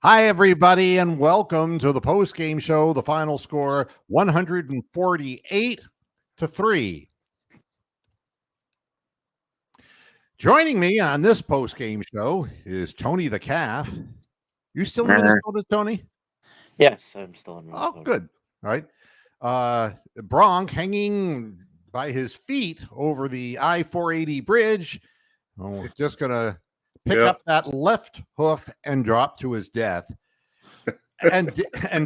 Hi, everybody, and welcome to the post-game show. The final score, 148-3. Joining me on this post-game show is Tony the Calf. You still in Minnesota, Tony? Yes, I'm still in Minnesota. Oh, good. All right. Bronk hanging by his feet over the I-480 bridge. Oh, just going to pick up that left hoof and drop to his death. And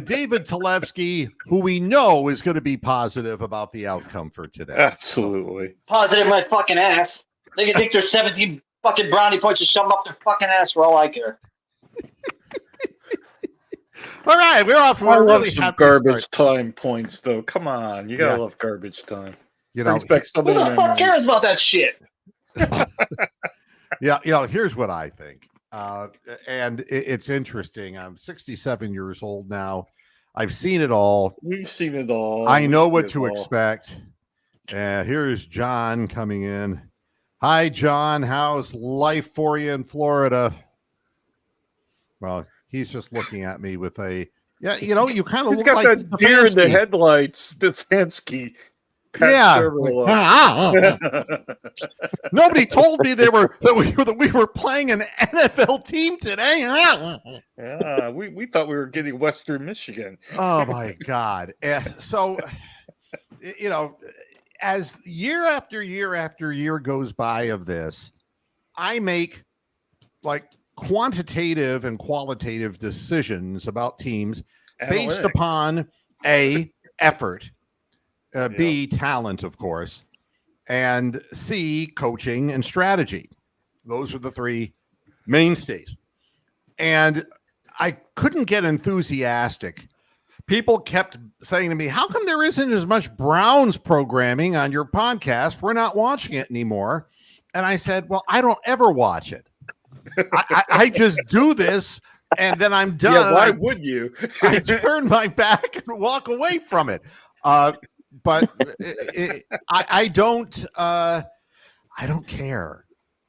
David Talevsky, who we know is going to be positive about the outcome for today. Absolutely. Positive my fucking ass. They can think there's 17 fucking brownie points to shove them up their fucking ass for all I care. All right, we're off. I love some garbage time points, though. Come on, you gotta love garbage time. You know, who the fuck cares about that shit? Yeah, here's what I think. And it's interesting. I'm 67 years old now. I've seen it all. We've seen it all. I know what to expect. Here's John coming in. Hi, John. How's life for you in Florida? Well, he's just looking at me with a, you kind of He's look got like that deer in the headlights, Stefanski. Nobody told me that we were playing an NFL team today. Yeah, we thought we were getting Western Michigan. Oh my God! So, as year after year after year goes by of this, I make like quantitative and qualitative decisions about teams based upon A, effort. B, talent, of course, and C, coaching and strategy. Those are the three mainstays. And I couldn't get enthusiastic. People kept saying to me, how come there isn't as much Browns programming on your podcast? We're not watching it anymore. And I said, well, I don't ever watch it. I just do this and then I'm done. Yeah, why would you? I turn my back and walk away from it. But I don't care.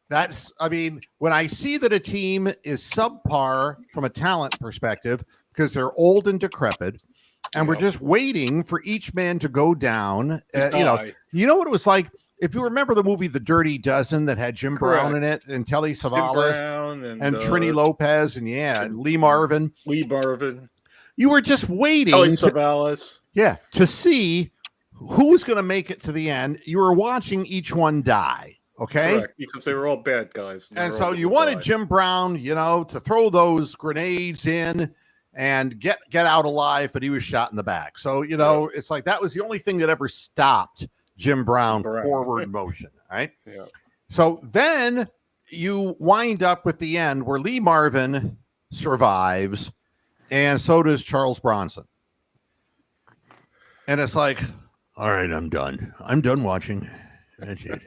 When I see that a team is subpar from a talent perspective because they're old and decrepit, and we're just waiting for each man to go down. You know what it was like. If you remember the movie The Dirty Dozen that had Jim Brown in it and Telly Savalas and Trini Lopez and Lee Marvin. You were just waiting. Telly Savalas. To see who's going to make it to the end. You were watching each one die. Okay. Correct, because they were all bad guys. And so you wanted Jim Brown, to throw those grenades in and get out alive, but he was shot in the back. So, it's like that was the only thing that ever stopped Jim Brown forward motion. Right. Yeah. So then you wind up with the end where Lee Marvin survives, and so does Charles Bronson. And it's like, all right, I'm done. I'm done watching. That's it.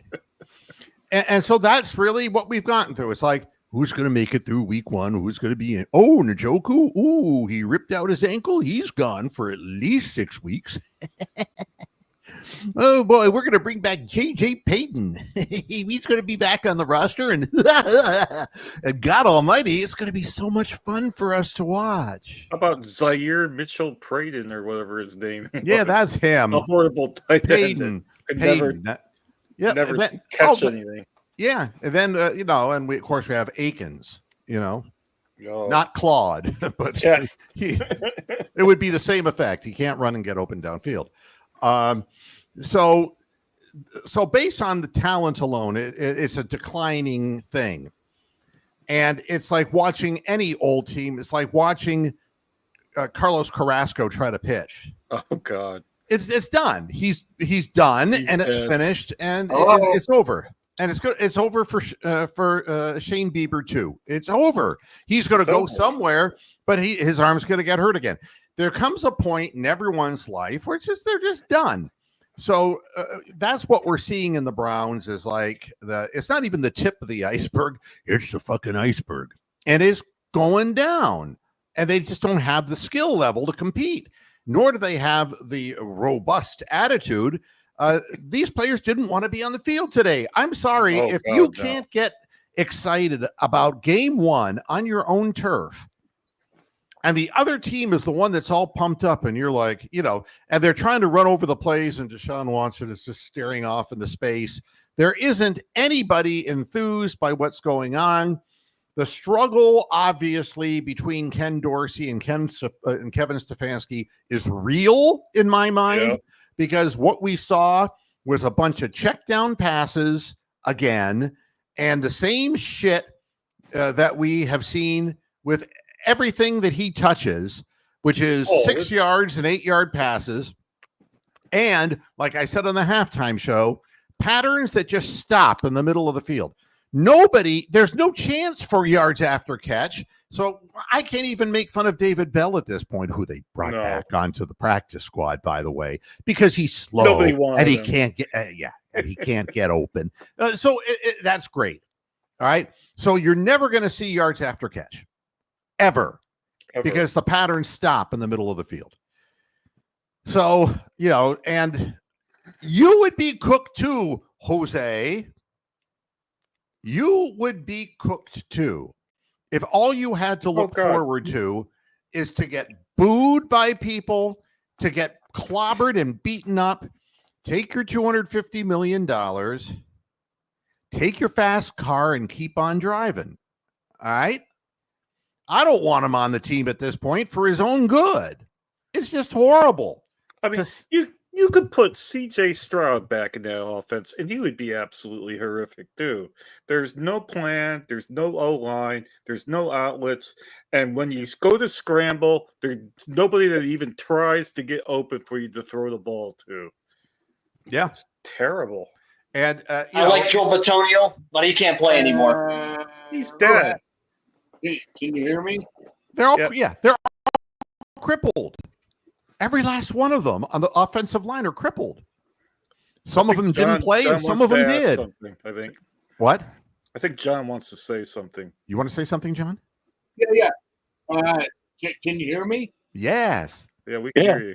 and so that's really what we've gotten through. It's like, who's going to make it through week one? Who's going to be in? Oh, Njoku. Ooh, he ripped out his ankle. He's gone for at least 6 weeks. Oh, boy, we're going to bring back J.J. Payton. He's going to be back on the roster. And God almighty, it's going to be so much fun for us to watch. How about Zaire Mitchell-Praden or whatever his name was? Yeah, that's him. A horrible tight end. Payton. Never catch anything. Yeah, and then, and we, of course, we have Akins, not Claude, but it would be the same effect. He can't run and get open downfield. So based on the talent alone, it's a declining thing. And it's like watching any old team. It's like watching Carlos Carrasco try to pitch. Oh, God. It's done. He's done, and it's finished, and it's over. And it's good. It's over for Shane Bieber too. It's over. He's going to go somewhere, but his arm's going to get hurt again. There comes a point in everyone's life where they're just done. So that's what we're seeing in the Browns is like it's not even the tip of the iceberg. It's the fucking iceberg, and it's going down. And they just don't have the skill level to compete, nor do they have the robust attitude. These players didn't want to be on the field today. I'm sorry. If you can't get excited about game one on your own turf, And the other team is the one that's all pumped up, and you're like, and they're trying to run over the plays, and Deshaun Watson is just staring off into space. There isn't anybody enthused by what's going on. The struggle, obviously, between Ken Dorsey and Kevin Stefanski is real in my mind, because what we saw was a bunch of check down passes again, and the same shit that we have seen with everything that he touches, which is 6 yards and 8-yard passes. And like I said on the halftime show, patterns that just stop in the middle of the field. There's no chance for yards after catch. So I can't even make fun of David Bell at this point, who they brought back onto the practice squad, by the way, because he's slow and he can't get, and he can't get open. So that's great. All right. So you're never going to see yards after catch. Ever, because the patterns stop in the middle of the field. So, and you would be cooked too, Jose. You would be cooked too if all you had to look forward to is to get booed by people, to get clobbered and beaten up. Take your $250 million, take your fast car, and keep on driving. All right? I don't want him on the team at this point for his own good. It's just horrible. I mean, you could put C.J. Stroud back in that offense, and he would be absolutely horrific too. There's no plan. There's no O-line. There's no outlets. And when you go to scramble, there's nobody that even tries to get open for you to throw the ball to. Yeah. It's terrible. And I like Joe Batonio, but he can't play anymore. He's dead. Can you hear me? They're all they're all crippled. Every last one of them on the offensive line are crippled. Some of them didn't play, and some of them did. I think. What? I think John wants to say something. You want to say something, John? Yeah. Can you hear me? Yes. Yeah, we can hear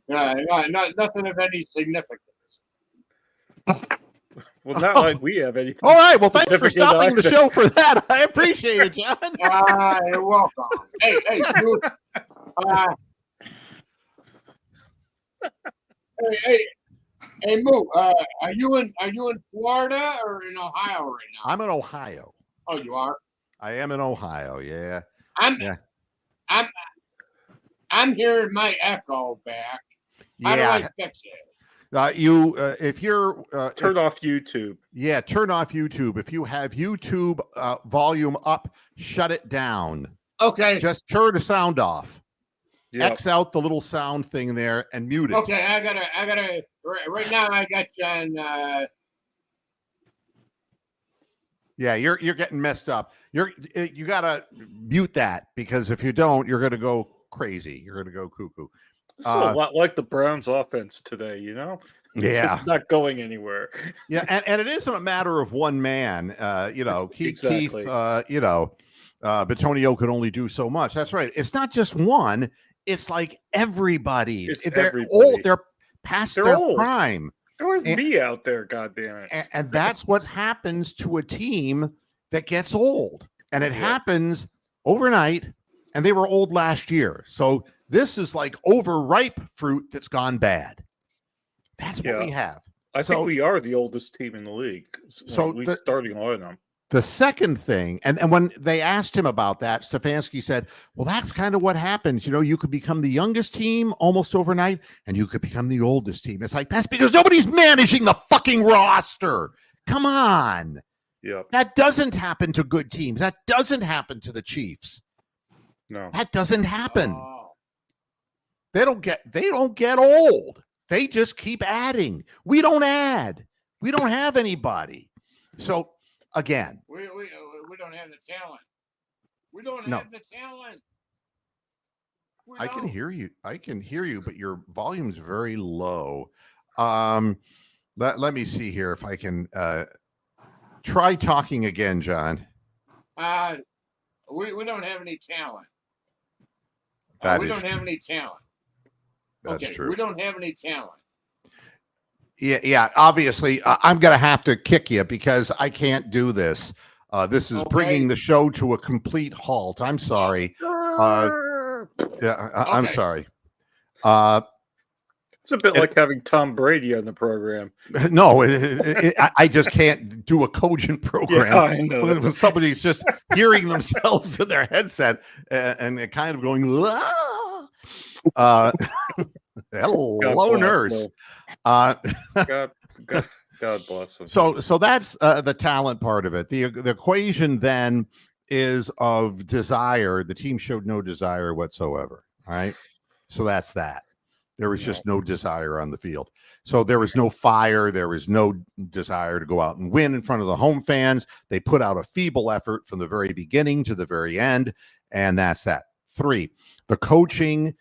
you. Nothing of any significance. Well, not like we have any. All right. Well, thanks for stopping the show for that. I appreciate it, John. You're welcome. Hey, dude. Hey, Moo. Are you in Florida or in Ohio right now? I'm in Ohio. Oh, you are. I am in Ohio. Yeah. I'm hearing my echo back. How do I fix it? If you're turn off YouTube. Yeah, turn off YouTube. If you have YouTube volume up, shut it down. Okay. Just turn the sound off. Yep. X out the little sound thing there and mute it. Okay, I gotta. Right now, I got you on. Yeah, you're getting messed up. You gotta mute that, because if you don't, you're gonna go crazy. You're gonna go cuckoo. This is a lot like the Browns' offense today, It's just not going anywhere. Yeah, and it isn't a matter of one man. Keith, Batonio could only do so much. That's right. It's not just one. It's like everybody. They're old. They're past their prime. There was me out there, goddammit. And that's what happens to a team that gets old. And it happens overnight. And they were old last year. So this is like overripe fruit that's gone bad. That's what we have. I think we are the oldest team in the league. So at least starting lineup. The second thing, and when they asked him about that, Stefanski said, well, that's kind of what happens. You could become the youngest team almost overnight, and you could become the oldest team. It's like, that's because nobody's managing the fucking roster. Come on. Yeah. That doesn't happen to good teams. That doesn't happen to the Chiefs. No. That doesn't happen. They don't get old. They just keep adding. We don't add. We don't have anybody. So again, we don't have the talent. We don't have the talent. I can hear you. But your volume's very low. Let me see here if I can try talking again, John. We don't have any talent. We don't have any talent. That's true. We don't have any talent. Yeah. Obviously, I'm going to have to kick you because I can't do this. This is Okay. bringing the show to a complete halt. I'm sorry. I'm Okay. sorry. It's a bit like having Tom Brady on the program. No, I just can't do a cogent program Yeah, I know. when somebody's just hearing themselves in their headset and it kind of going, hello, nurse. God bless them. So that's the talent part of it. The equation then is of desire. The team showed no desire whatsoever. All right. So that's that. There was just no desire on the field. So there was no fire. There was no desire to go out and win in front of the home fans. They put out a feeble effort from the very beginning to the very end. And that's that. 3, the coaching.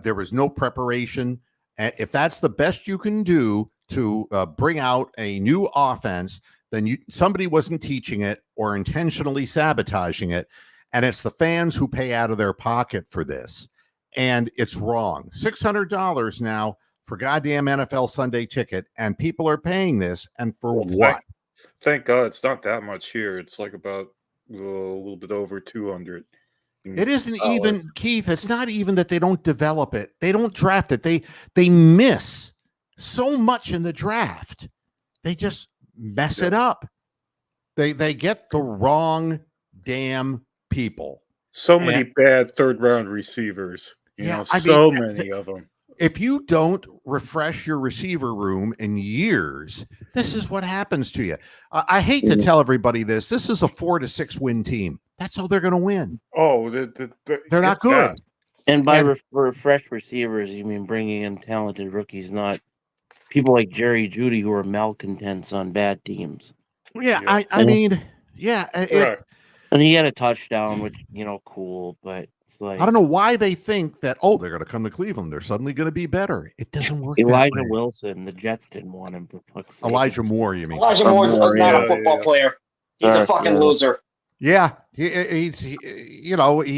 There was no preparation. And if that's the best you can do to bring out a new offense, then somebody wasn't teaching it or intentionally sabotaging it. And it's the fans who pay out of their pocket for this. And it's wrong. $600 now for goddamn NFL Sunday ticket. And people are paying this. And for what? Thank God it's not that much here. It's like about a little bit over 200. It isn't even, Keith, it's not even that they don't develop it. They don't draft it. They miss so much in the draft. They just mess it up. They get the wrong damn people. So many bad third-round receivers. Many of them. If you don't refresh your receiver room in years, this is what happens to you. I hate to tell everybody this. This is a 4 to 6 win team. That's how they're going to win. Oh, they're not good. And by refresh receivers, you mean bringing in talented rookies, not people like Jerry Jeudy who are malcontents on bad teams. Yeah, I mean, and he had a touchdown, which cool, but it's like I don't know why they think that they're going to come to Cleveland. They're suddenly going to be better. It doesn't work. Elijah Wilson, the Jets didn't want him for fuck's sake. Elijah Moore, you mean? Elijah Moore's not a football player. He's a fucking loser. Yeah, he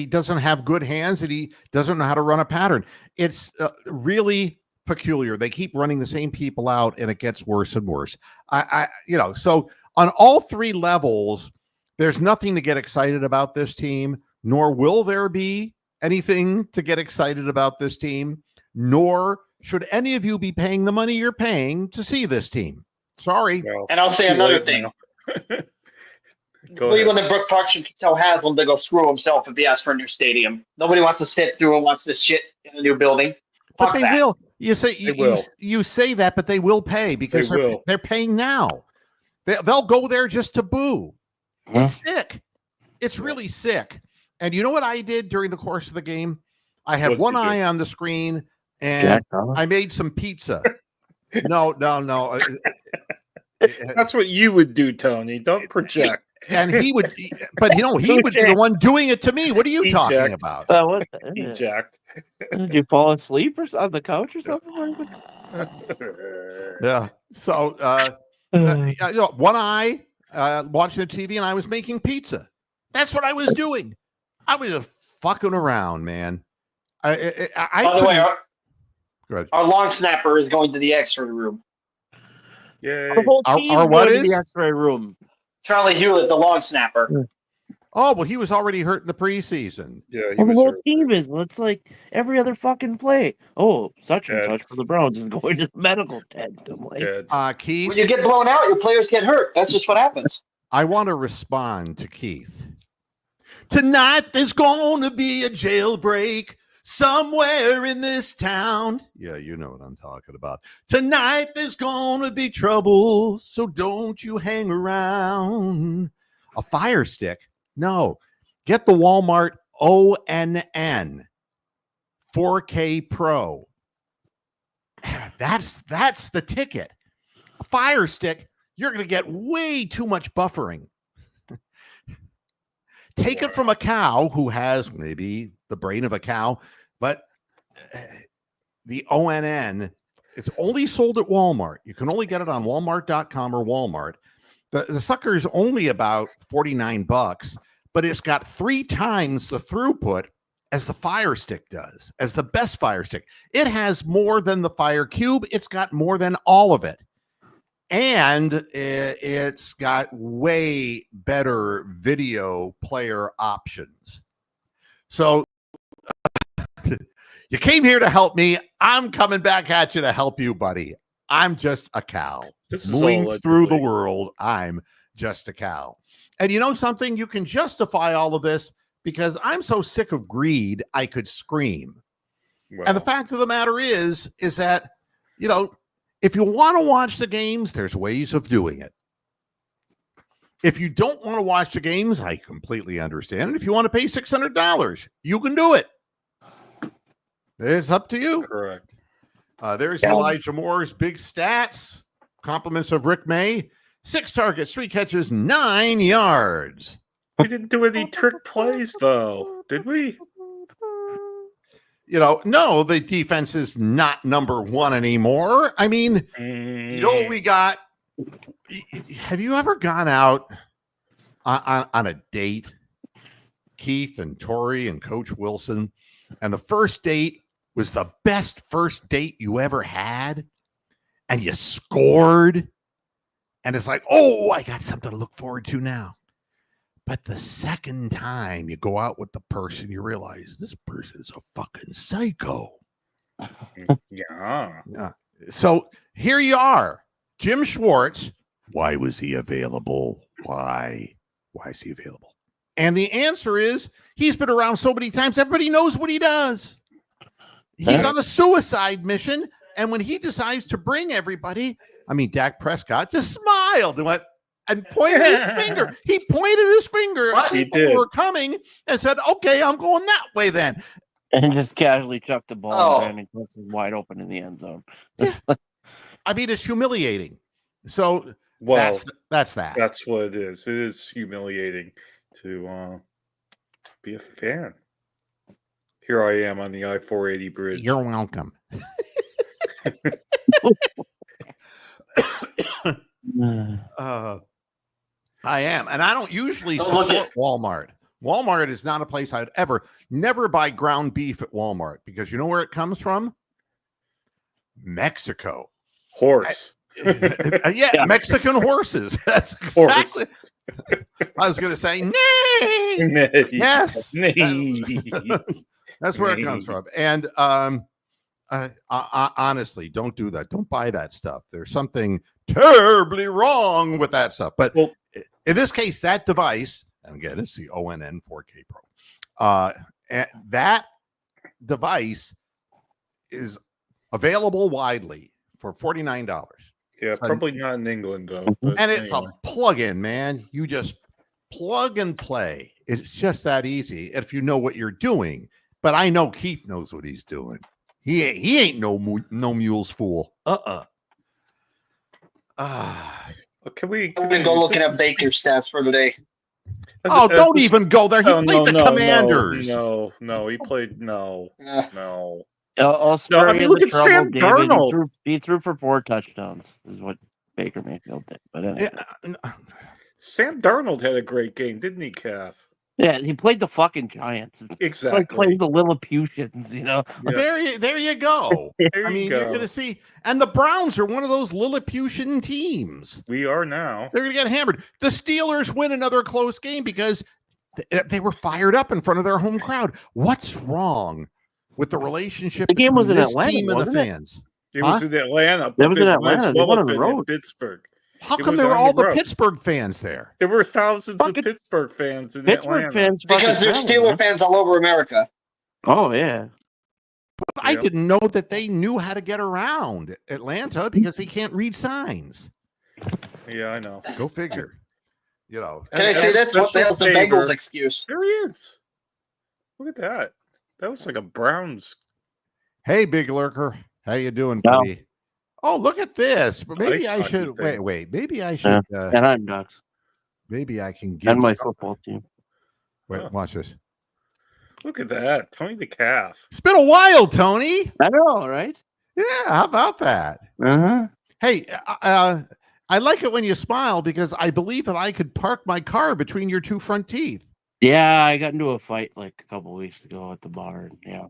doesn't have good hands and he doesn't know how to run a pattern. It's really peculiar. They keep running the same people out and it gets worse and worse. So on all 3 levels, there's nothing to get excited about this team, nor will there be anything to get excited about this team, nor should any of you be paying the money you're paying to see this team. Sorry. Well, and I'll say another thing. Cleveland and Brook Park should tell Haslam to go screw himself if he asks for a new stadium. Nobody wants to sit through and watch this shit in a new building. But they will. You say you say that, but they will pay because they're paying now. They'll go there just to boo. It's sick. It's really sick. And you know what I did during the course of the game? I had one eye on the screen and I made some pizza. No. That's what you would do, Tony. Don't project. And he would be the one doing it to me. What are you talking about? He jacked. Did you fall asleep on the couch or something? Yeah. So, one eye watching the TV, and I was making pizza. That's what I was doing. I was just fucking around, man. By the way, our long snapper is going to the X-ray room. Yeah. The whole team our what going is to the X-ray room? Charlie Hewlett, the long snapper. Oh, well, he was already hurt in the preseason. Yeah, the whole team is. It's like every other fucking play. Oh, such and such for the Browns is going to the medical tent. I'm like, Keith, when you get blown out, your players get hurt. That's just what happens. I want to respond to Keith. Tonight there's going to be a jailbreak somewhere in this town. Yeah, you know what I'm talking about. Tonight there's going to be trouble, so don't you hang around. A Fire Stick? No. Get the Walmart ONN 4K Pro. That's the ticket. A Fire Stick, you're going to get way too much buffering. Take it from a cow who has maybe the brain of a cow, but the ONN, it's only sold at Walmart. You can only get it on walmart.com or Walmart. The sucker is only about $49, but it's got 3 times the throughput as the Fire Stick does, as the best Fire Stick. It has more than the Fire Cube. It's got more than all of it. And it's got way better video player options. So you came here to help me. I'm coming back at you to help you, buddy. I'm just a cow. This is Moving all through the allegedly. world, I'm just a cow. And you know something? You can justify all of this because I'm so sick of greed, I could scream. Well, And the fact of the matter is that, you know, if you want to watch the games, there's ways of doing it. If you don't want to watch the games, I completely understand. And if you want to pay $600, you can do it. It's up to you. correct. There's Elijah Moore's big stats. Compliments of Rick May. 6 targets, 3 catches, 9 yards. We didn't do any trick plays, though, did we? You know, no, the defense is not number 1 anymore. I mean, you know what we got? Have you ever gone out on a date, Keith and Tori and Coach Wilson, and the first date was the best first date you ever had, and you scored, and it's like, oh, I got something to look forward to now. But the second time you go out with the person, you realize this person's a fucking psycho. Yeah. So here you are, Jim Schwartz. Why was he available? Why is he available? And the answer is he's been around so many times, everybody knows what he does. He's on a suicide mission. And when he decides to bring everybody, I mean, Dak Prescott just smiled and went and pointed his finger. He pointed his finger at people who were coming and said, okay, I'm going that way then. And just casually chucked the ball. And Brandon Cooks is wide open in the end zone. Yeah. I mean, it's humiliating. So Well, that's that. That's what it is. It is humiliating to be a fan. Here I am on the I-480 bridge. You're welcome. I am, and I don't usually support Walmart. Walmart is not a place I'd never buy ground beef at Walmart because you know where it comes from? Mexico. Horse. Yeah, Mexican horses. That's exactly. I was going to say, nay. Nay. Yes. Nay. That's where it comes from. And honestly, don't do that. Don't buy that stuff. There's something terribly wrong with that stuff. But in this case, that device, and again, it's the ONN 4K Pro. That device is available widely for $49. Yeah, probably not in England, though. And it's a plug-in, man. You just plug and play. It's just that easy if you know what you're doing. But I know Keith knows what he's doing. He ain't no mule's fool. Can we go looking at Baker's stats for today? Don't even go there. He played the Commanders. No, he played no. I mean, look at Sam Darnold. He threw for 4 touchdowns. Is what Baker Mayfield did. But anyway. Sam Darnold had a great game, didn't he, Calf? Yeah, he played the fucking Giants. Exactly. Like playing the Lilliputians, you know. Yeah. There you go. I mean, you're going to see. And the Browns are one of those Lilliputian teams. We are now. They're going to get hammered. The Steelers win another close game because they were fired up in front of their home crowd. What's wrong with the relationship the game was in this Atlanta, team and the fans? It was in Atlanta. It was in Atlanta. They won on the road. Pittsburgh. How come there were all the Pittsburgh fans there? There were thousands of Pittsburgh fans in Atlanta. Because there's Steelers fans all over America. Oh, yeah. But I didn't know that they knew how to get around Atlanta because they can't read signs. Yeah, I know. Go figure. You know. Can I say this? What the hell's the Bengals excuse? There he is. Look at that. That was like a Browns. Hey, Big Lurker. How you doing, buddy? Oh, look at this. But maybe I should wait. Maybe I should. And I'm Ducks. Maybe I can get. And my football team. Wait, watch this. Look at that, Tony the Calf. It's been a while, Tony. I know, right? Yeah. How about that? Hey, I like it when you smile because I believe that I could park my car between your 2 front teeth. Yeah, I got into a fight like a couple weeks ago at the bar. Yeah.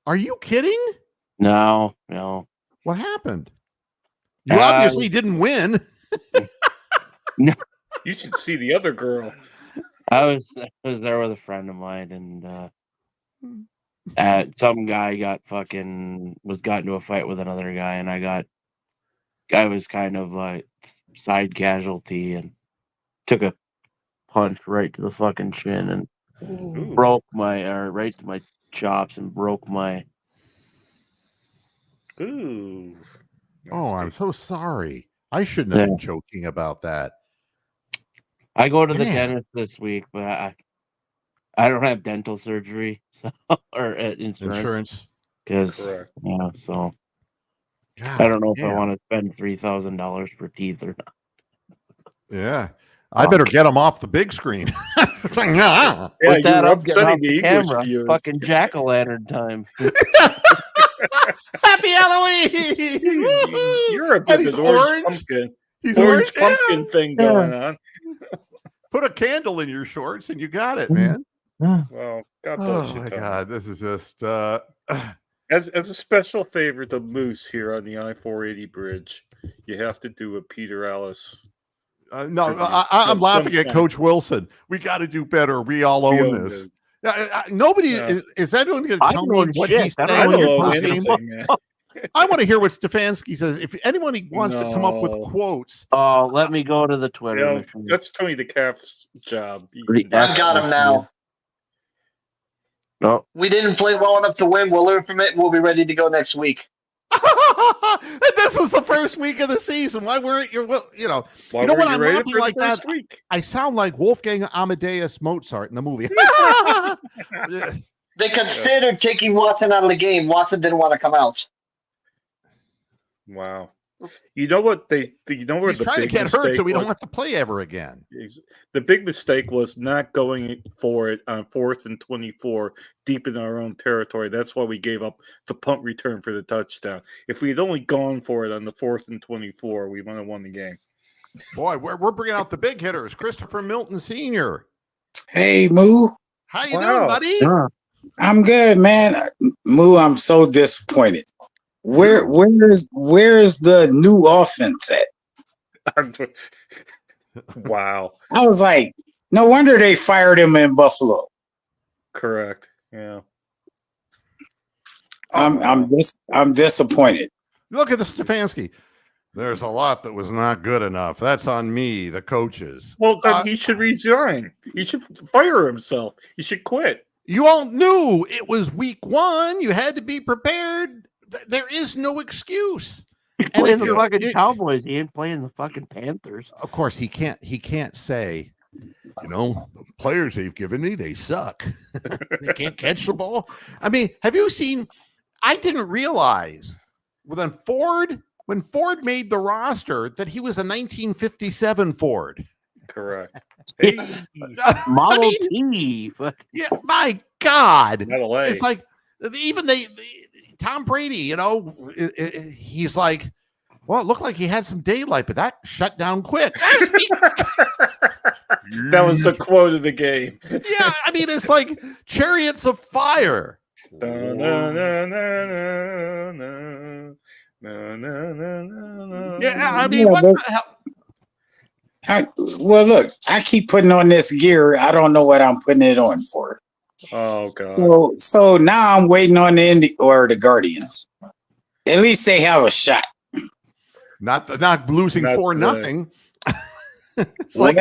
Are you kidding? No. What happened? You obviously didn't win. No, You should see the other girl. I was there with a friend of mine, and some guy got got into a fight with another guy, and I was kind of like side casualty and took a punch right to the fucking chin and Ooh. broke right to my chops and broke my. Ooh. Oh, I'm Nasty. so sorry. I shouldn't have been joking about that. I go to the Man. dentist this week, but I don't have dental surgery, so or insurance because Correct. so God I don't know if I damn. want to spend $3,000 for teeth or not. Yeah. I better get them off the big screen. Yeah, With that, you're I'm getting off upsetting the the English camera. viewers. Fucking jack-o'-lantern time. Happy Halloween! You're a And bit he's of an orange orange. pumpkin. He's Orange orange. pumpkin Yeah. thing going on. Put a candle in your shorts and you got it, man. Well, God bless Oh you, my Tom. God, this is just As a special favor to Moose here on the I-480 bridge, you have to do a Peter Alice. no. tribute I'm at laughing some at point. Coach Wilson. We got to do better. We all own this. Nobody is anyone going to I tell don't me know what shit. he's I don't I saying know in don't your own post game? anything, man. I want to hear what Stefanski says. If anyone wants to come up with No. quotes, Oh, let me go to the You Twitter know, machine. that's Tony the Calf's job. You The can do I've got that. him now. No, We didn't play well enough to win. We'll learn from it. We'll be ready to go next week. and this was the first week of the season. Why weren't you? Well, Why you know were when you I'm ready laughing for the like that, first week? I sound like Wolfgang Amadeus Mozart in the movie. Yeah. They considered taking Watson out of the game. Watson didn't want to come out. Wow. You know what you know where He's the trying to big get hurt so mistake we don't was? have to play ever again. The big mistake was not going for it on 4th and 24 deep in our own territory. That's why we gave up the punt return for the touchdown. If we had only gone for it on the 4th and 24, we might have won the game. Boy, we're bringing out the big hitters. Christopher Milton Sr. Hey, Moo. How you doing, Wow. buddy? yeah. I'm good, man. Moo, I'm so disappointed. Where is the new offense at? Wow. I was like, no wonder they fired him in Buffalo. Correct. Yeah. I'm disappointed. Look at the Stefanski. There's a lot that was not good enough. That's on me, the coaches. Well, then he should resign. He should fire himself. He should quit. You all knew it was week 1. You had to be prepared. There is no excuse. And Playing if the you're- fucking Cowboys. He ain't playing the fucking Panthers. Of course, he can't say, the players they've given me, they suck. They can't catch the ball. I mean, have you seen? I didn't realize when Ford made the roster that he was a 1957 Ford. Correct. Hey, Model T. Yeah, my God, Model A. it's like even Tom Brady. He's like, well, it looked like he had some daylight, but that shut down quick. That was the quote of the game. Yeah, I mean, it's like chariots of fire. Na, na, na, na, na, na, na, na, na, Yeah, I mean, Yeah, what but- the hell? Well, look, I keep putting on this gear. I don't know what I'm putting it on for. Oh God. So now I'm waiting on the Guardians. At least they have a shot. Not losing Not 4-0. It's like,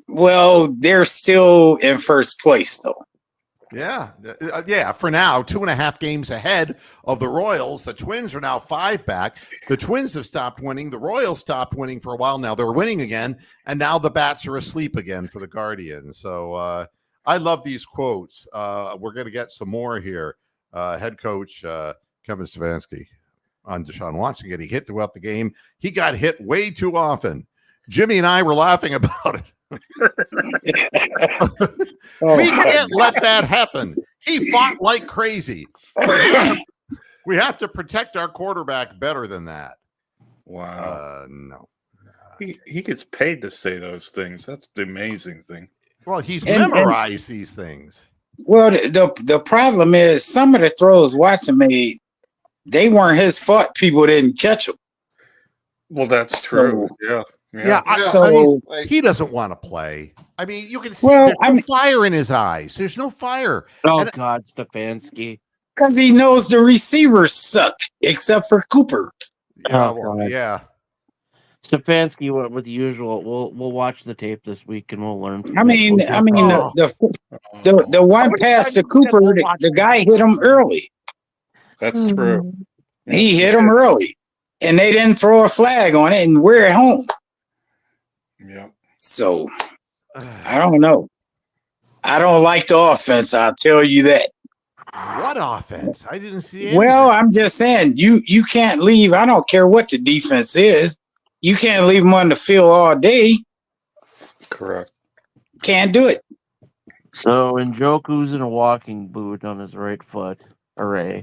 Well, they're still in first place though. yeah. For now, 2.5 games ahead of the Royals. The Twins are now 5 back. The Twins have stopped winning. The Royals stopped winning for a while now. They're winning again, and now the bats are asleep again for the Guardians. So I love these quotes. We're going to get some more here. Head coach Kevin Stefanski on Deshaun Watson getting hit throughout the game. He got hit way too often. Jimmy and I were laughing about it. We can't let that happen. He fought like crazy. We have to protect our quarterback better than that. Wow. No. He gets paid to say those things. That's the amazing thing. Well, he's And- memorized these things. Well, the problem is some of the throws Watson made, they weren't his fault. People didn't catch them. Well, that's So- true. Yeah, So- he doesn't want to play. I mean, you can see Well, there's no fire in his eyes. There's no fire. Oh And- God, Stefanski. because he knows the receivers suck, except for Cooper. Yeah, Oh, well, God. yeah. Stefanski went with the usual. We'll watch the tape this week and we'll learn. From I mean, it. Oh. the one pass to Cooper, the guy hit him early. That's true. He hit him early, and they didn't throw a flag on it, and we're at home. Yeah. So I don't know. I don't like the offense. I'll tell you that. What offense? I didn't see anything. Well, I'm just saying you can't leave. I don't care what the defense is. You can't leave them on the field all day. Correct. Can't do it. So Njoku's in a walking boot on his right foot. Hooray!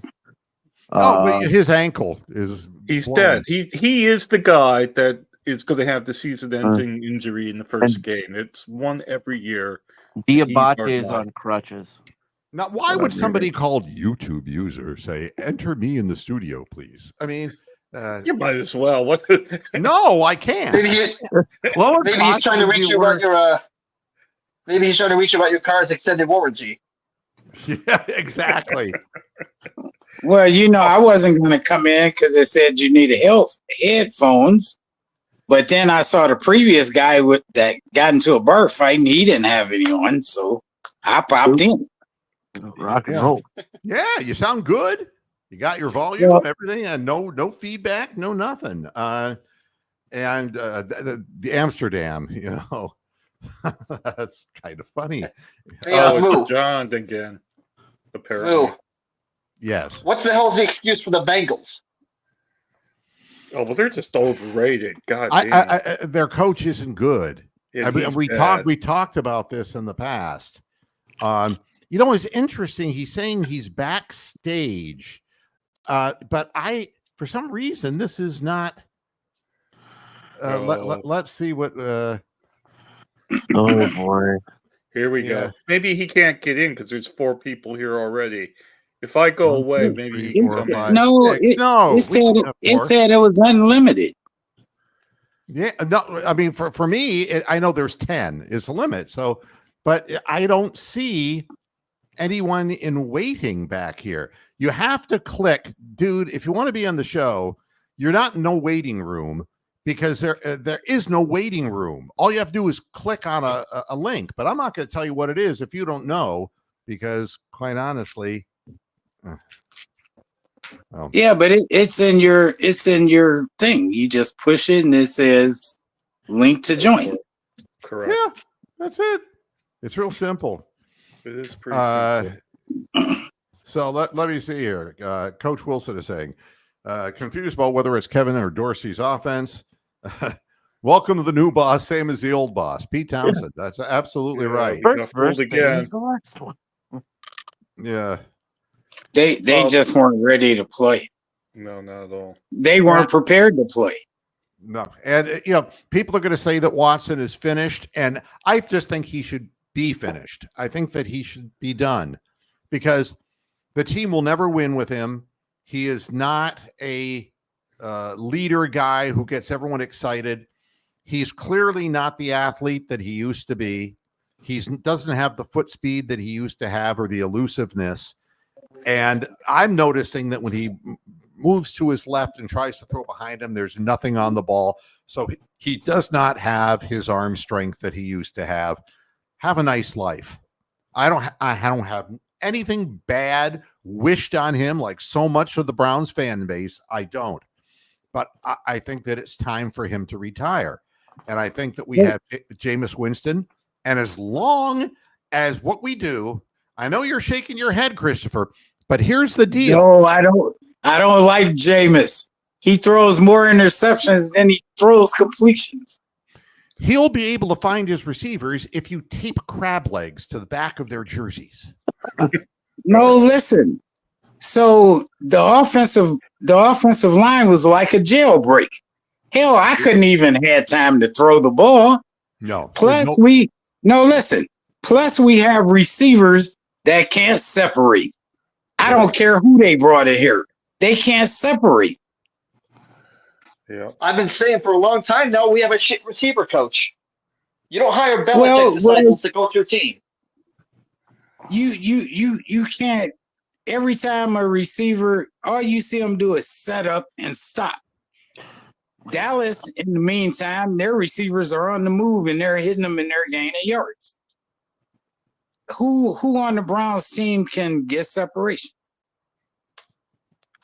But his ankle is He's blown. dead. He is the guy that is going to have the season-ending injury in the first game. It's one every year. Diabate's on crutches. Now, why would somebody called YouTube user say, "Enter me in the studio, please"? I mean, You might as well. What? no, I can't. Maybe What would maybe he's trying to reach you about your maybe he's trying to reach you about your car's extended warranty. Yeah, exactly. Well, I wasn't going to come in because it said you needed headphones. But then I saw the previous guy that got into a bar fight and he didn't have any on. So I popped in. Rock and Yeah. roll. Yeah, you sound good. You got your volume, Yeah. everything, and no feedback, no nothing. And the Amsterdam, that's kind of funny. Oh, Moo. it's John again. Apparently. Moo. Yes. What's the hell's the excuse for the Bengals? Oh well, they're just overrated. God damn. I their coach isn't good. Yeah, I mean, he's we bad. talked about this in the past. It's interesting. He's saying he's backstage, but for some reason, this is not. Let's see what. Oh boy. Here we Yeah. go. Maybe he can't get in because there's 4 people here already. If I go away, maybe he can It's- come in. No, no. it said it was unlimited. Yeah, no. I mean, for me, I know there's 10 is the limit. So, but I don't see anyone in waiting back here. You have to click, dude. If you want to be on the show, you're not in no waiting room because there is no waiting room. All you have to do is click on a link. But I'm not going to tell you what it is if you don't know, because quite honestly. Yeah, but it's in your thing. You just push it and it says link to join. Correct. Yeah, that's it. It's real simple. It is pretty simple. So let me see here. Coach Wilson is saying, confused about whether it's Kevin or Dorsey's offense. Welcome to the new boss, same as the old boss, Pete Townsend. That's absolutely right. Got fooled First again. is the last one. Yeah. They just weren't ready to play. No, not at all. They weren't prepared to play. No. And, people are going to say that Watson is finished. And I just think he should be finished. I think that he should be done because the team will never win with him. He is not a leader guy who gets everyone excited. He's clearly not the athlete that he used to be. He doesn't have the foot speed that he used to have or the elusiveness. And I'm noticing that when he moves to his left and tries to throw behind him, there's nothing on the ball. So he does not have his arm strength that he used to have. Have a nice life. I don't have anything bad wished on him like so much of the Browns fan base. I don't. But I think that it's time for him to retire. And I think that we have Jameis Winston. And as long as what we do, I know you're shaking your head, Christopher, but here's the deal. No, I don't like Jameis. He throws more interceptions than he throws completions. He'll be able to find his receivers if you tape crab legs to the back of their jerseys. No, listen. So the offensive line was like a jailbreak. Hell, I couldn't even have time to throw the ball. No. Plus we have receivers that can't separate. I don't care who they brought in here. They can't separate. Yeah. I've been saying for a long time now we have a shit receiver coach. You don't hire Belichick Well, disciples to coach your team. you can't. Every time a receiver, all you see them do is set up and stop. Dallas, in the meantime, their receivers are on the move and they're hitting them and they're gaining yards. Who on the Browns team can get separation?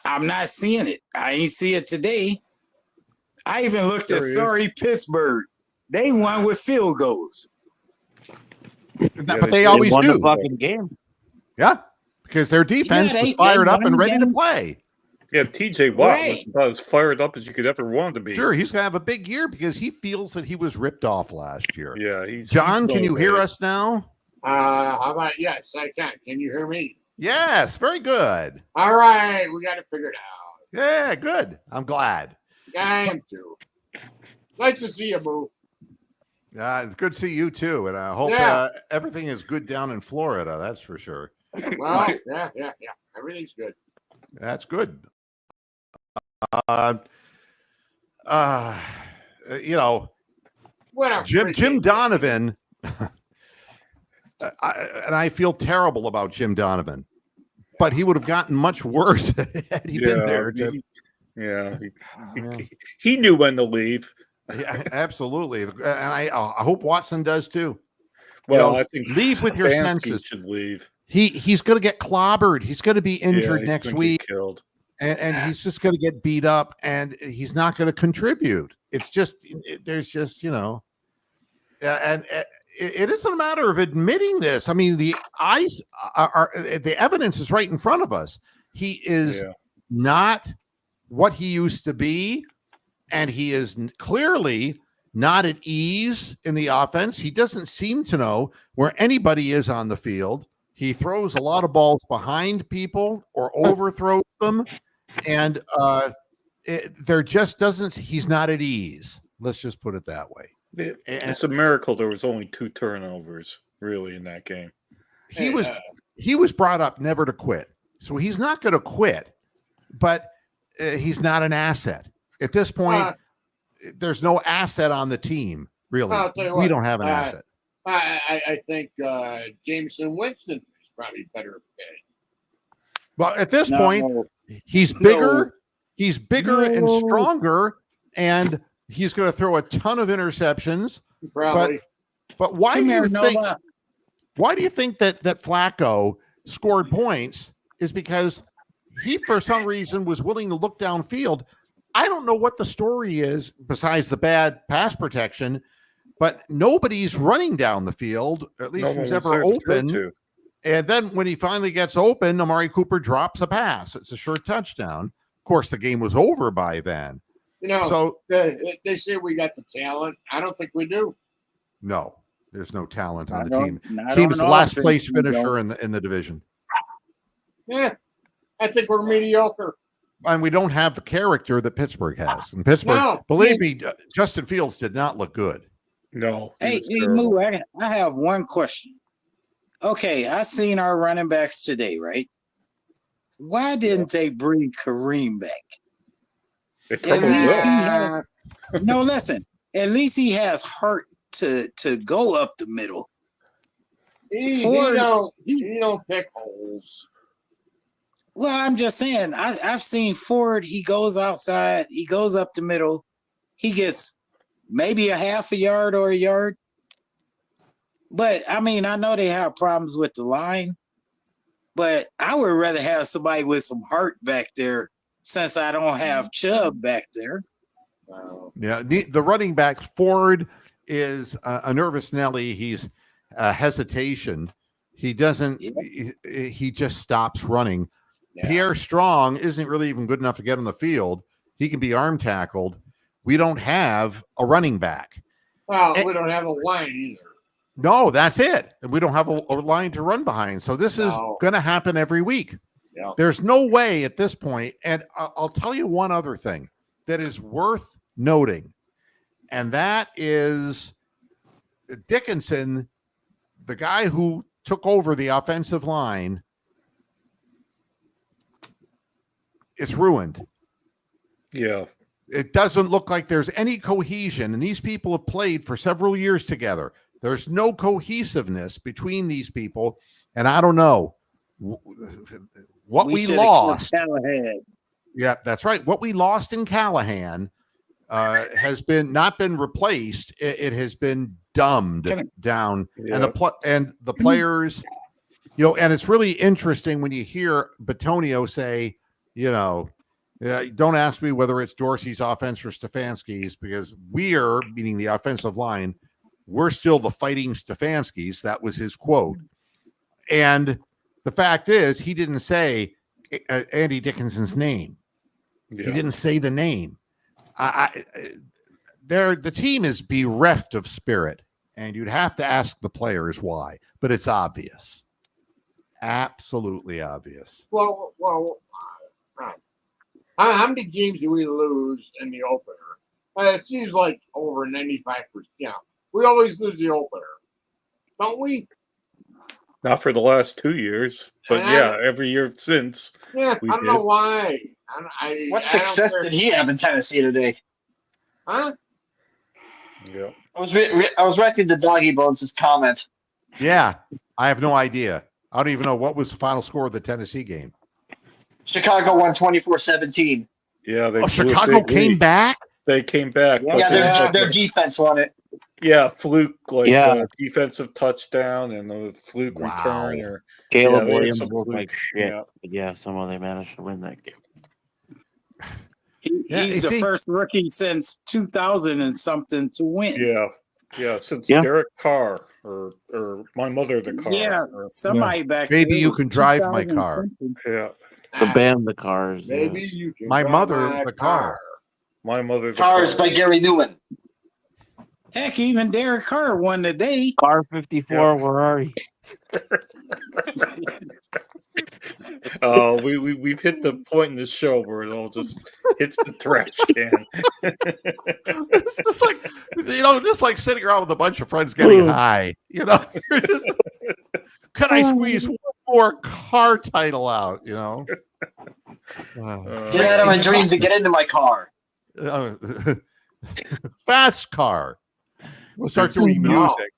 I'm not seeing it. I ain't see it today. I even looked at Pittsburgh. They won with field goals. But they always won do. the fucking game. Yeah, because their defense was they fired up won and the ready to game. play. Yeah, TJ Watt Right. was about as fired up as you could ever want to be. Sure, he's going to have a big year because he feels that he was ripped off last year. Yeah, John, he's can you hear bad. us now? How about yes, I can. Can you hear me? Yes, very good. All right, we got it figured out. Yeah, good. I'm glad. I am too. Nice to see you, Boo. It's good to see you too, and I hope everything is good down in Florida. That's for sure. Well, yeah. Everything's good. That's good. You know, What a Jim freaking- Donovan, and I feel terrible about Jim Donovan, but he would have gotten much worse had he been there. He knew when to leave. Yeah, absolutely, and I hope Watson does too. Well, I think leave with your Stefanski senses. should leave. He's going to get clobbered. He's going to be injured He's next gonna week. get killed. And he's just going to get beat up, and he's not going to contribute. It's just there's just and it isn't a matter of admitting this. I mean, the evidence is right in front of us. He is not what he used to be, and he is clearly not at ease in the offense. He doesn't seem to know where anybody is on the field. He throws a lot of balls behind people or overthrows them. And there just doesn't, he's not at ease. Let's just put it that way. It's a miracle there was only 2 turnovers really in that game. He was brought up never to quit. So he's not going to quit, but he's not an asset. At this point, there's no asset on the team, really. We don't have an asset. I think Jameson Winston is probably better fit. Well, at this point, he's bigger. He's bigger and stronger, and he's going to throw a ton of interceptions. Probably. But why do you think that Flacco scored points? Is because he, for some reason, was willing to look downfield. I don't know what the story is besides the bad pass protection, but nobody's running down the field, at least who's ever open. And then when he finally gets open, Amari Cooper drops a pass. It's a short touchdown. Of course, the game was over by then. So they say we got the talent. I don't think we do. No, there's no talent on the team. Not Team's the on last offense, place we finisher in the division. Yeah, I think we're mediocre. And we don't have the character that Pittsburgh has. And Pittsburgh, believe me, Justin Fields did not look good. No. Hey, Moo, I have one question. Okay, I seen our running backs today, right? Why didn't they bring Kareem back? No, listen. At least he has heart to go up the middle. He don't pick holes. Well, I'm just saying, I've seen Ford. He goes outside. He goes up the middle. He gets maybe a half a yard or a yard. But, I mean, I know they have problems with the line. But I would rather have somebody with some heart back there since I don't have Chubb back there. Yeah, the running back, Ford, is a nervous Nelly. He's hesitation. He doesn't, he just stops running. Yeah. Pierre Strong isn't really even good enough to get on the field. He can be arm tackled. We don't have a running back. Well, we don't have a line either. No, that's it. We don't have a line to run behind. So this is going to happen every week. Yeah. There's no way at this point. And I'll tell you one other thing that is worth noting, and that is Dickinson, the guy who took over the offensive line. It's ruined. Yeah. It doesn't look like there's any cohesion, and these people have played for several years together. There's no cohesiveness between these people, and I don't know what we lost. Yeah, that's right. What we lost in Callahan has not been replaced. It has been dumbed down, and the players, and it's really interesting when you hear Bitonio say, don't ask me whether it's Dorsey's offense or Stefanski's, because we're, meaning the offensive line, we're still the fighting Stefanskis. That was his quote. And the fact is, he didn't say Andy Dickinson's name. Yeah. He didn't say the name. The team is bereft of spirit, and you'd have to ask the players why, but it's obvious. Absolutely obvious. Well, how many games do we lose in the opener? It seems like over 95%. Yeah, we always lose the opener, don't we? Not for the last 2 years, but every year since. Yeah, I don't know why. What success did he have in Tennessee today? Huh? Yeah. I was reacting to Doggy Bones' comment. Yeah, I have no idea. I don't even know what was the final score of the Tennessee game. Chicago won 24-17. Yeah, Chicago came back? They came back. Yeah, their defense won it. Yeah, fluke defensive touchdown and a fluke return. Or Caleb Williams looked like shit. Yeah, somehow they managed to win that game. He's the first rookie since 2000 and something to win. Yeah, since Derek Carr or my mother the car. Yeah, somebody back. Maybe you can drive my car. Yeah, the band, the Cars. Maybe you can. My mother, the car. My mother, the Cars by Gary Newman. Heck, even Derek Carr won today. Car 54, where are you? We've hit the point in the show where it all just hits the trash can. It's just like just like sitting around with a bunch of friends getting high. You're just, could I squeeze one more car title out? Get out of my dreams and get into my car. Fast car. We'll start doing music.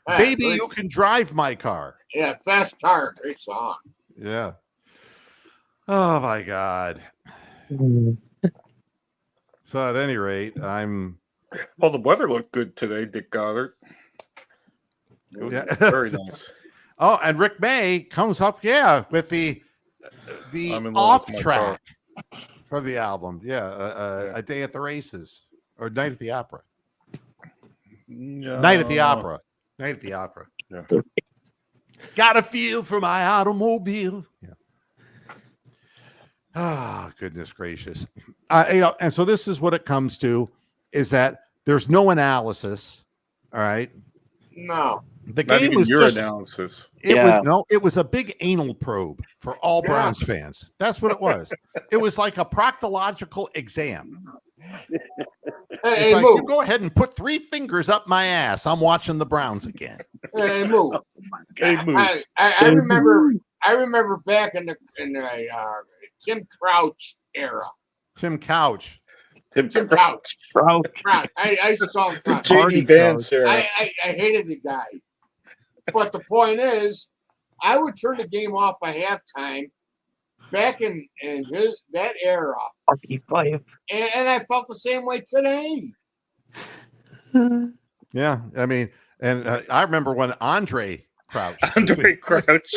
Baby, you can drive my car. Yeah, Fast Car, great song. Yeah. Oh my God. So at any rate, the weather looked good today, Dick Goddard. Yeah. Very nice. Oh, and Rick May comes up, with the off track from the album. Yeah, A Day at the Races or Night at the Opera. Night at the Opera. Night at the Opera. Yeah. Got a feel for my automobile. Yeah. Ah, goodness gracious. And so this is what it comes to, is that there's no analysis. All right. No. The game was your just analysis. It was a big anal probe for all Browns fans. That's what it was. It was like a proctological exam. Hey, like, you go ahead and put 3 fingers up my ass. I'm watching the Browns again. Hey, Moo. I remember back in the Tim Crouch era. Tim Couch. Tim Couch. I used to call him Couch. J.D. Vance era. I hated the guy. But the point is, I would turn the game off by halftime back in that era. And I felt the same way today. Yeah, I mean, and I remember when Andre Crouch. Crouch.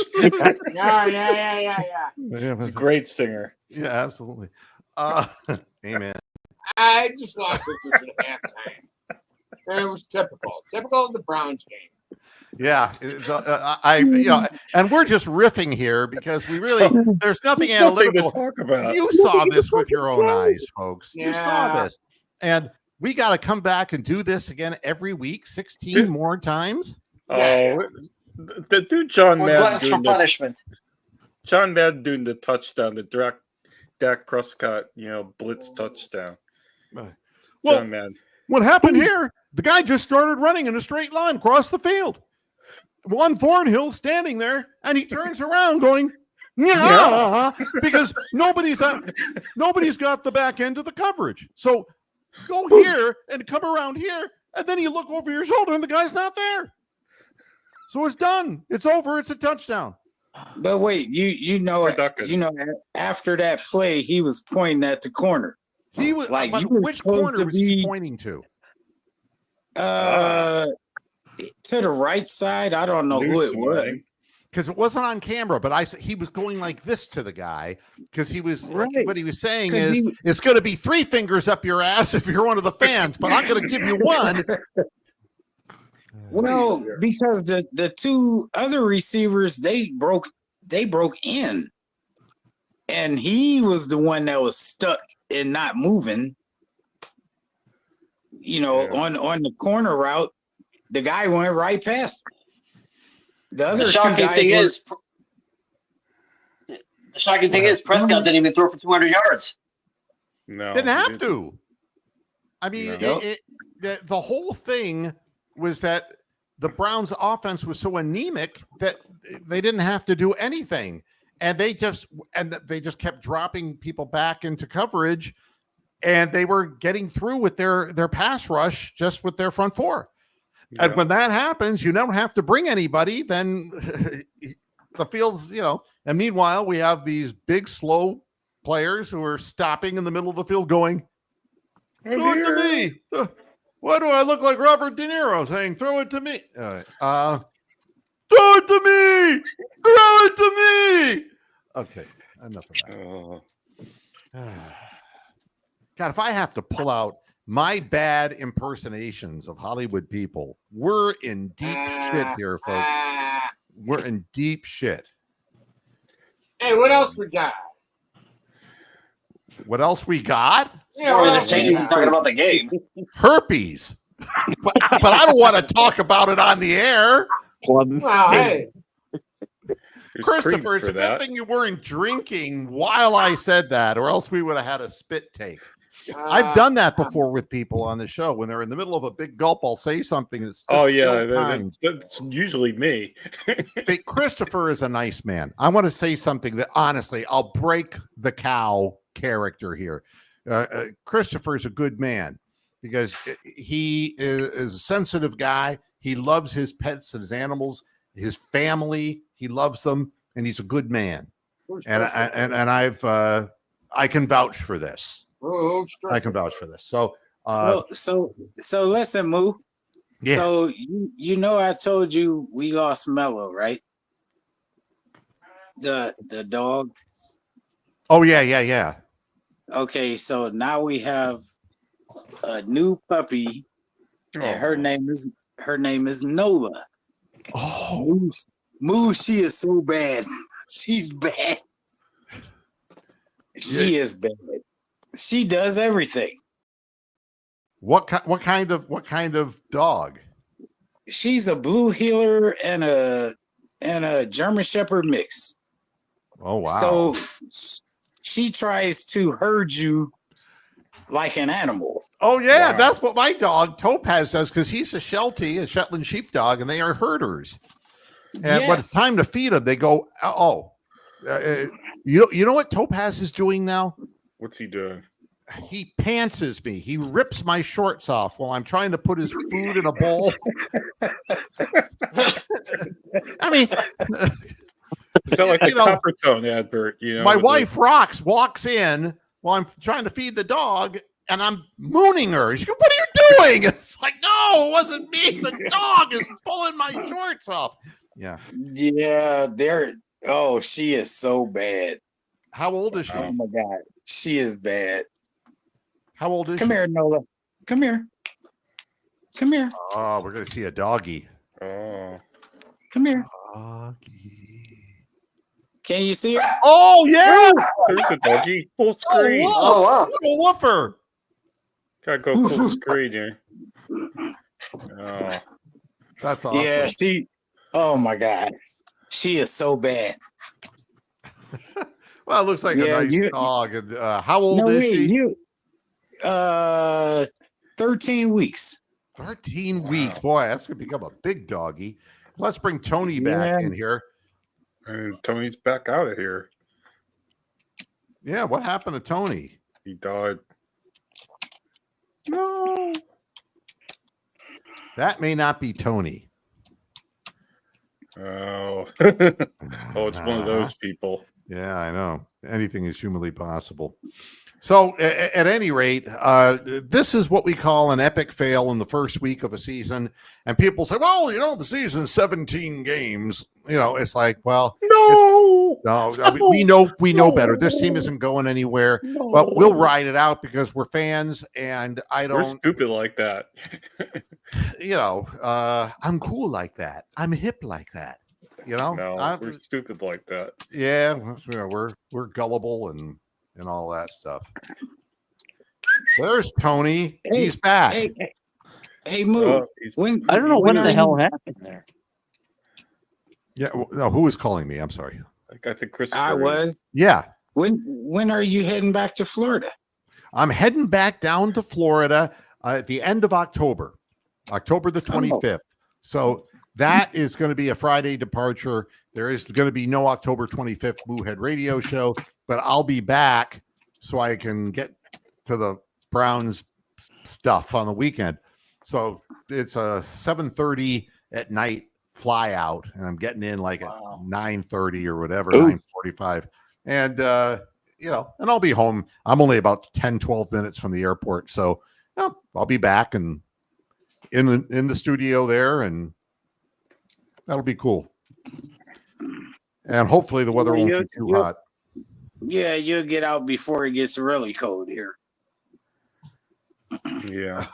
Yeah. He's a great singer. Yeah, absolutely. Amen. I just lost interest at halftime. And it was typical of the Browns game. Yeah, and we're just riffing here because we really there's nothing analytical. To talk about. You saw this with your own eyes, folks. Yeah. You saw this, and we got to come back and do this again every week, 16 more times. Oh, the dude John Madden for punishment. John Madden doing the touchdown, the Dak Prescott, blitz touchdown. Well, John Madden. What happened here? The guy just started running in a straight line across the field. One Thornhill standing there, and he turns around going, Yeah, because nobody's got the back end of the coverage. So go here and come around here, and then you look over your shoulder and the guy's not there. So it's done. It's over. It's a touchdown. But wait, you know, after that play, he was pointing at the corner. He was like, which corner was he pointing to? To the right side. I don't know who it was. Because it wasn't on camera, but he was going like this to the guy because he was what he was saying is it's going to be 3 fingers up your ass if you're one of the fans, but I'm going to give you one. Well, because the 2 other receivers they broke in, and he was the one that was stuck and not moving. You know, on the corner route, the guy went right past him. The shocking thing is Prescott didn't even throw for 200 yards. No, didn't have to. I mean, the whole thing was that the Browns' offense was so anemic that they didn't have to do anything, and they just kept dropping people back into coverage, and they were getting through with their pass rush just with their front 4. Yeah. And when that happens, you don't have to bring anybody. Then the field's, and meanwhile, we have these big, slow players who are stopping in the middle of the field going, throw it to me. Why do I look like Robert De Niro saying, throw it to me? Throw it to me. Throw it to me. Okay. Enough of that. God, if I have to pull out my bad impersonations of Hollywood people, we're in deep shit here, folks. We're in deep shit. Hey, what else we got? What else we got? More entertaining than talking about the game. Herpes. but I don't want to talk about it on the air. Well, hey. Christopher, it's a good thing you weren't drinking while I said that, or else we would have had a spit take. I've done that before with people on the show. When they're in the middle of a big gulp, I'll say something that's that's usually me. See, Christopher is a nice man. I want to say something that, honestly, I'll break the cow character here. Christopher is a good man because he is a sensitive guy. He loves his pets and his animals, his family. He loves them, and he's a good man. And I can vouch for this. I can vouch for this. So listen, Moo. Yeah. So I told you we lost Mello, right? The dog. Oh yeah. Okay, so now we have a new puppy, and her name is Nola. Oh, Moo, she is so bad. She's bad. She is bad. She does everything. What kind of dog? She's a blue heeler and a German Shepherd mix. Oh wow! So she tries to herd you like an animal. Oh yeah, wow. That's what my dog Topaz does because he's a Sheltie, a Shetland sheepdog, and they are herders. And when it's time to feed them, they go, you know what Topaz is doing now? What's he doing? He pantses me. He rips my shorts off while I'm trying to put his food in a bowl. I mean, it's like a copper tone advert. My wife walks in while I'm trying to feed the dog, and I'm mooning her. She goes, "What are you doing?" It's like, no, it wasn't me. The dog is pulling my shorts off. Yeah. Oh, she is so bad. How old is she? Oh my God, she is bad. How old is she? Come here, Nola. Come here. Oh, we're gonna see a doggy. Oh. Come here. Doggy. Can you see her? Oh yeah. There's a doggy. Full screen. Oh wow. What a woofer. Gotta go full screen here. Oh. That's awesome. Yeah, oh my God. She is so bad. Well, it looks like a nice dog. And how old is she? 13 weeks. 13 weeks. Boy, that's gonna become a big doggy. Let's bring Tony back in here. And Tony's back out of here. Yeah, what happened to Tony? He died. No. That may not be Tony. Oh. Oh, it's one of those people. Yeah, I know. Anything is humanly possible. So, at any rate, this is what we call an epic fail in the first week of a season. And people say, well, the season's 17 games. It's like, well, we know better. This team isn't going anywhere, but we'll ride it out because we're fans. And We're stupid like that. I'm cool like that. I'm hip like that. No, we're stupid like that. Yeah, we're gullible and all that stuff. There's Tony. He's back. Hey, Moo. I don't know what the hell happened there. Yeah, no, who was calling me? I'm sorry. I think Christopher. I was. Yeah. When are you heading back to Florida? I'm heading back down to Florida at the end of October the 25th. So that is going to be a Friday departure. There is going to be no October 25th Moohead radio show, but I'll be back so I can get to the Browns stuff on the weekend. So it's a 7:30 at night fly out, and I'm getting in like at 9:30 or whatever, 9:45. And, and I'll be home. I'm only about 10, 12 minutes from the airport. So I'll be back and in the studio there, and that'll be cool. And hopefully the weather won't be too hot. Yeah, you'll get out before it gets really cold here. Yeah.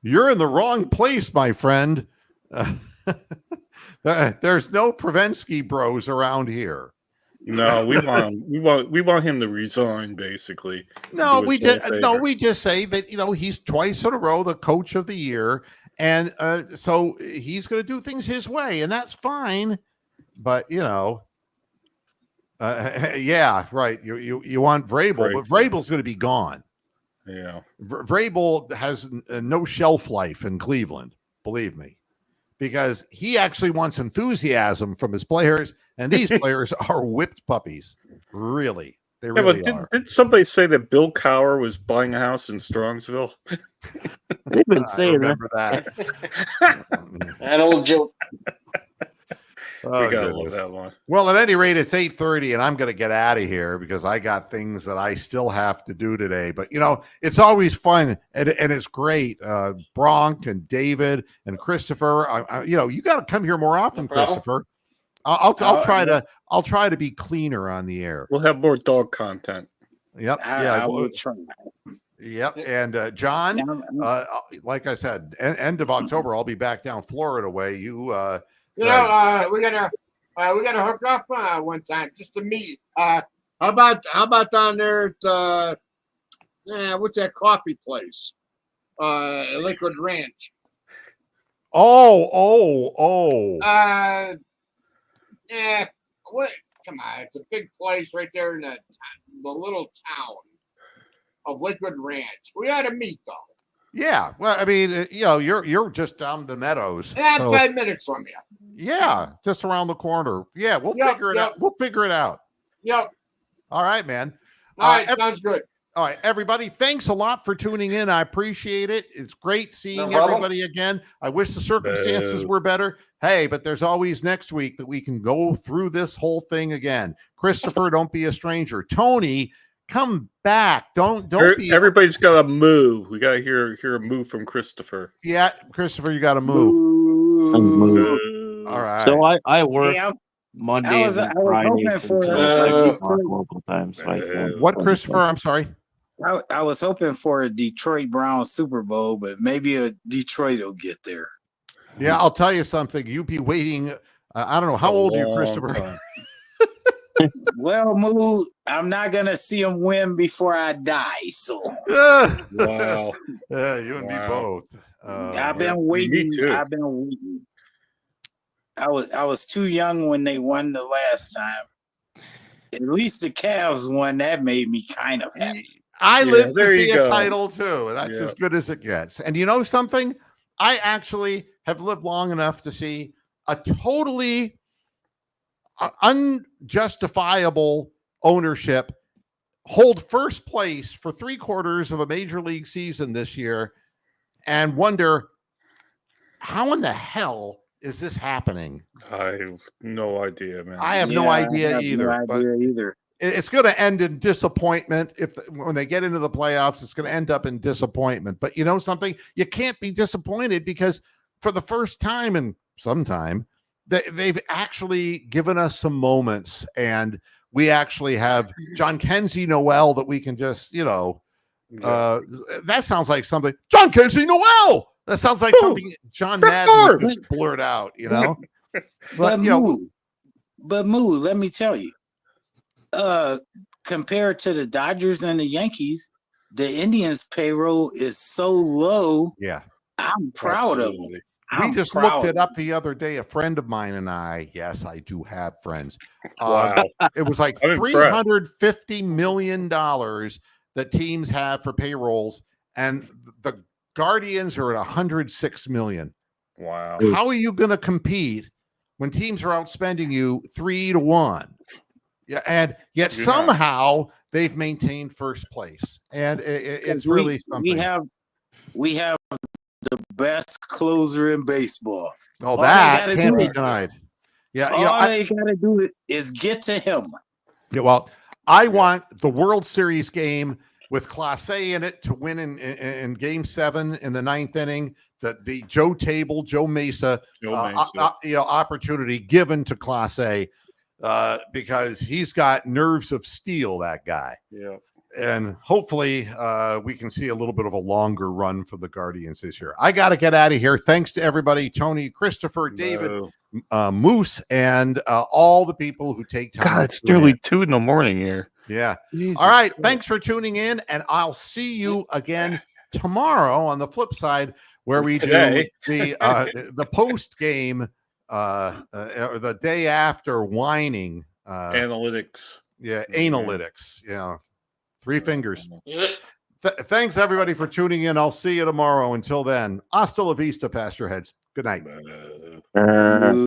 You're in the wrong place, my friend. There's no Stefanski bros around here. No, we want him to resign, basically. No, we just say that he's twice in a row the coach of the year, and so he's going to do things his way, and that's fine. But yeah, right. You want Vrabel, but Vrabel's going to be gone. Yeah, Vrabel has no shelf life in Cleveland, believe me, because he actually wants enthusiasm from his players, and these players are whipped puppies. Really, they really are. Did somebody say that Bill Cowher was buying a house in Strongsville? They've been saying that. That old joke. Oh, we gotta love that one. Well, at any rate, it's 8:30, and I'm going to get out of here because I got things that I still have to do today. But it's always fun, and it's great. Bronk and David and Christopher, you got to come here more often, Christopher. I'll try to be cleaner on the air. We'll have more dog content. Yep. I will try. Yep. And John, like I said, end of October, I'll be back down Florida way. We gotta hook up one time just to meet. How about down there at what's that coffee place? Liquid Ranch. Oh. Yeah. What? Come on, it's a big place right there in the little town of Liquid Ranch. We ought to meet though. Yeah, well, I mean, you're just down the meadows. Yeah, so, 5 minutes from you. Yeah, just around the corner. Yeah, we'll figure it out. We'll figure it out. Yep. All right, man. All right, sounds good. All right, everybody, thanks a lot for tuning in. I appreciate it. It's great seeing everybody again. I wish the circumstances were better. Hey, but there's always next week that we can go through this whole thing again. Christopher, don't be a stranger. Tony, come back. Don't be. Everybody's got to move. We got to hear a move from Christopher. Yeah, Christopher, you got to move. All right. So I work Monday and Friday local time. What, Christopher? I'm sorry. I was hoping for a Detroit Browns Super Bowl, but maybe a Detroit will get there. Yeah, I'll tell you something. You be waiting. I don't know. How old are you, Christopher? Well, Moo, I'm not going to see him win before I die. So, wow. You and me both. I've been waiting. I've been waiting. I was too young when they won the last time. At least the Cavs won. That made me kind of happy. I lived to see a title too. That's as good as it gets. And you know something? I actually have lived long enough to see a totally unjustifiable ownership hold first place for 3/4 of a major league season this year and wonder how in the hell is this happening? I have no idea, man. I have no idea I have either. no but idea either. it's going to end in disappointment. When they get into the playoffs, it's going to end up in disappointment. But you know something? You can't be disappointed because for the first time in some time, they've actually given us some moments, and we actually have John Kenzie Noel that we can just, that sounds like something. John Kenzie Noel. That sounds like something John Madden would just blurt out, But Moo, let me tell you, compared to the Dodgers and the Yankees, the Indians' payroll is so low. Yeah, I'm proud of them. We just looked it up the other day. A friend of mine and I, yes, I do have friends. Wow. It was like $350 million that teams have for payrolls, and the Guardians are at $106 million. Wow. How are you going to compete when teams are outspending you 3-1? Yeah, and yet somehow they've maintained first place, and it's really something. We have the best closer in baseball. Oh, that can't be denied. Yeah, all they got to do is get to him. Yeah, well, I want the World Series game with Clase in it to win in Game 7 in the 9th inning. The Joe Mesa opportunity given to Clase because he's got nerves of steel. That guy. Yeah. And hopefully we can see a little bit of a longer run for the Guardians this year. I got to get out of here. Thanks to everybody, Tony, Christopher, David, Moose, and all the people who take time. God, it's nearly 2 a.m. here. Yeah. Jesus all right. Christ. Thanks for tuning in, and I'll see you again tomorrow on the flip side where we do the post game or the day after whining analytics. Yeah, analytics. Yeah. 3 fingers. Thanks, everybody, for tuning in. I'll see you tomorrow. Until then, hasta la vista, Pastor Heads. Good night.